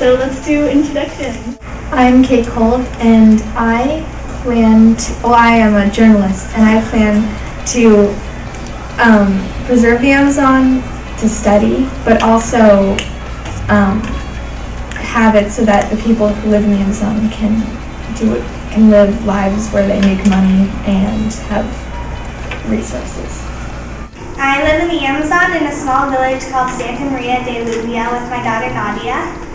So let's do introductions. I'm Kate Cold, and I am a journalist, and I plan to preserve the Amazon to study, but also have it so that the people who live in the Amazon can live lives where they make money and have resources. I live in the Amazon in a small village called Santa Maria de Lluvia with my daughter Nadia,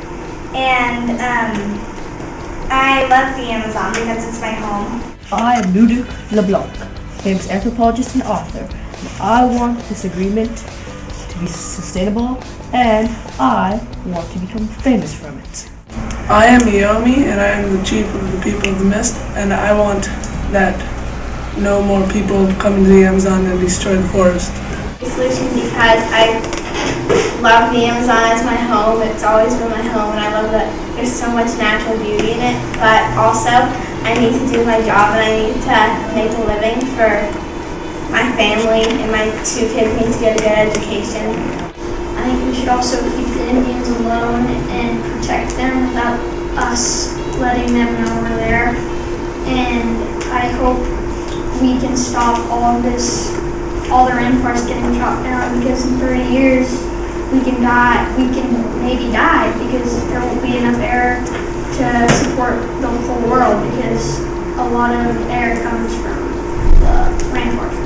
and I love the Amazon because it's my home. I am Ludovic LeBlanc, famous anthropologist and author. I want this agreement to be sustainable, and I want to become famous from it. I am Yomi, and I am the chief of the people of the mist, and I want that no more people come into the Amazon and destroy the forest. Solution because I love the Amazon as my home. It's always been my home, and I love that there's so much natural beauty in it, but also I need to do my job and I need to make a living for my family, and my 2 kids need to get a good education. I think we should also keep the Indians alone and protect them without us letting them know we're there. And I hope we can stop all the rainforest getting chopped down, because in 30 years we can maybe die because there won't be enough air to support the whole world, because a lot of air comes from the rainforest.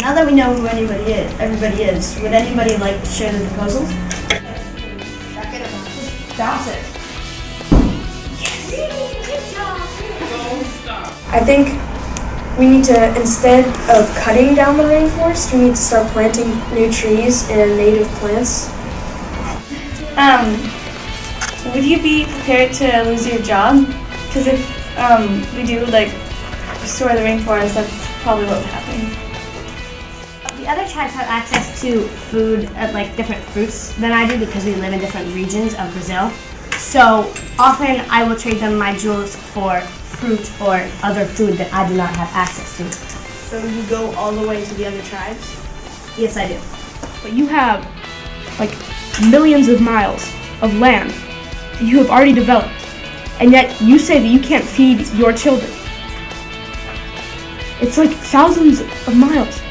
Now that we know who everybody is, would anybody like to share the proposals? That's it. I think we need to, instead of cutting down the rainforest, we need to start planting new trees and native plants. Would you be prepared to lose your job? Because if we do destroy the rainforest, that's probably what would happen. The other tribes have access to food, different fruits than I do, because we live in different regions of Brazil. So often I will trade them my jewels for fruit or other food that I do not have access to. So you go all the way to the other tribes? Yes, I do. But you have millions of miles of land that you have already developed, and yet you say that you can't feed your children. It's thousands of miles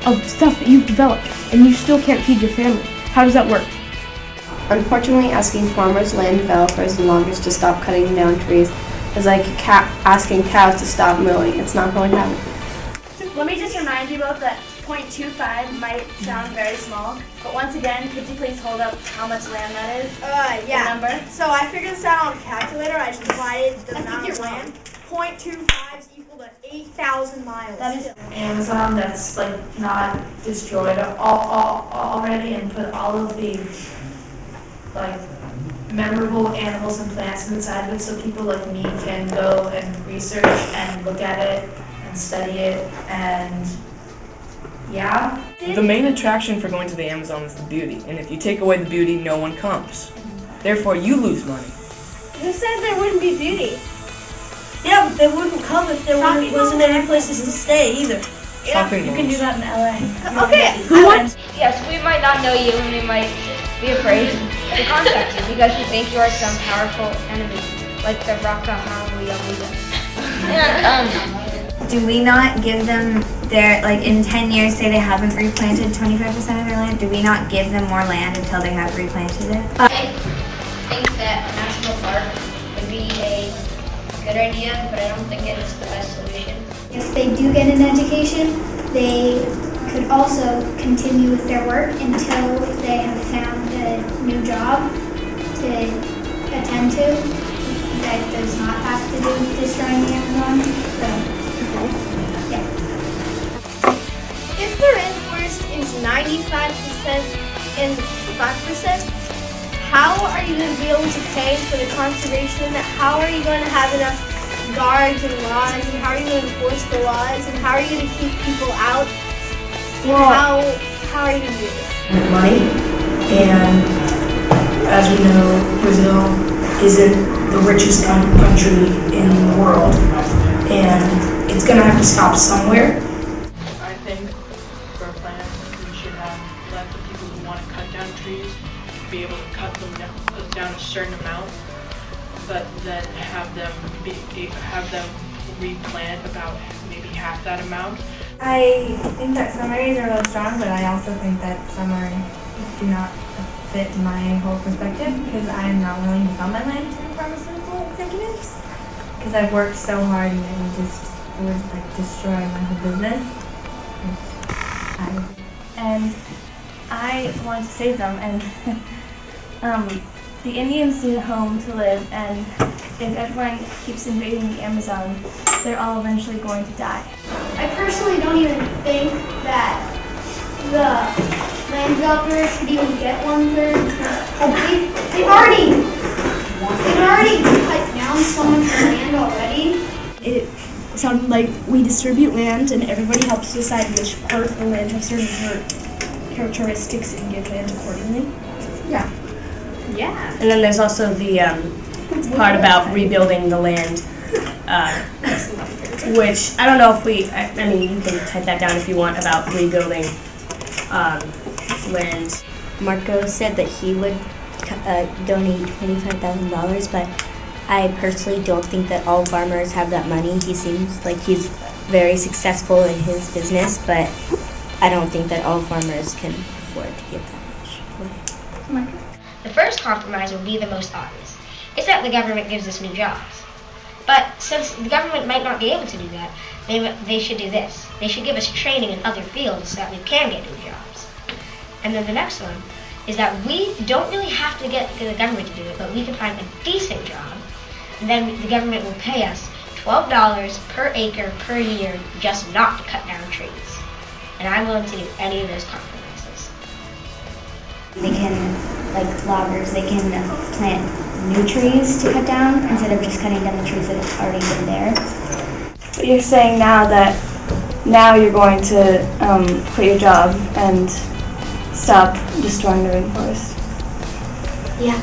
of stuff that you've developed, and you still can't feed your family. How does that work? Unfortunately, asking farmers, land developers, and loggers to stop cutting down trees is like asking cows to stop mooing. It's not going to happen. Let me just remind you both that 0.25 might sound very small, but once again, could you please hold up how much land that is? Yeah. The number? So I figured this out on a calculator. I just divided the amount of land. 0.25 is equal to 8,000 miles. That is Amazon that's not destroyed already, and put all of the memorable animals and plants inside of it, so people like me can go and research and look at it and study it, and yeah. The main attraction for going to the Amazon is the beauty, and if you take away the beauty, no one comes. Therefore, you lose money. Who said there wouldn't be beauty? Yeah, but they wouldn't come if there wasn't any places to stay either. Shopping You can do malls. that in LA. Okay. Yes, we might not know you, and we might be afraid to contact you because we think you are some powerful enemy, like the Raka Haruya. Do we not give them in 10 years, say they haven't replanted 25% of their land, do we not give them more land until they have replanted it? I think that a national park would be a good idea, but I don't think it's the best solution. If they do get an education, they could also continue with their work until they have found a new job to attend to that does not have to do with destroying the Amazon. So, yeah. If the rainforest is 95% and 5%, how are you going to be able to pay for the conservation? How are you going to have enough guards and laws? And how are you going to enforce the laws? And how are you going to keep people out? Well, how are you going to do this? Money, and as we know, Brazil isn't the richest country in the world, and it's going to have to stop somewhere. I think for a plan, we should have let the people who want to cut down trees be able to cut them down a certain amount, but then have them replant about maybe half that amount. I think that some areas are really strong, but I also think that some are do not fit my whole perspective because I'm not willing to sell my land to pharmaceutical executives because I've worked so hard and it would like destroy my whole business. And I want to save them, and the Indians need a home to live, and if everyone keeps invading the Amazon, they're all eventually going to die. I personally don't even think that the land developers could even get 1/3. They've already cut down so much land already. It sounded like we distribute land and everybody helps decide which part of the land has certain characteristics and give land accordingly. Yeah. Yeah. And then there's also the part about rebuilding the land, which I don't know if I mean, you can type that down if you want, about rebuilding land. Marco said that he would donate $25,000, but I personally don't think that all farmers have that money. He seems like he's very successful in his business, but I don't think that all farmers can afford to give that much. The first compromise would be the most obvious. It's that the government gives us new jobs. But since the government might not be able to do that, they should do this. They should give us training in other fields so that we can get new jobs. And then the next one is that we don't really have to get the government to do it, but we can find a decent job, and then the government will pay us $12 per acre per year just not to cut down trees. And I'm willing to do any of those compromises. They can, like loggers, they can plant new trees to cut down instead of just cutting down the trees that have already been there. But you're saying now that you're going to quit your job and stop destroying the rainforest. Yeah.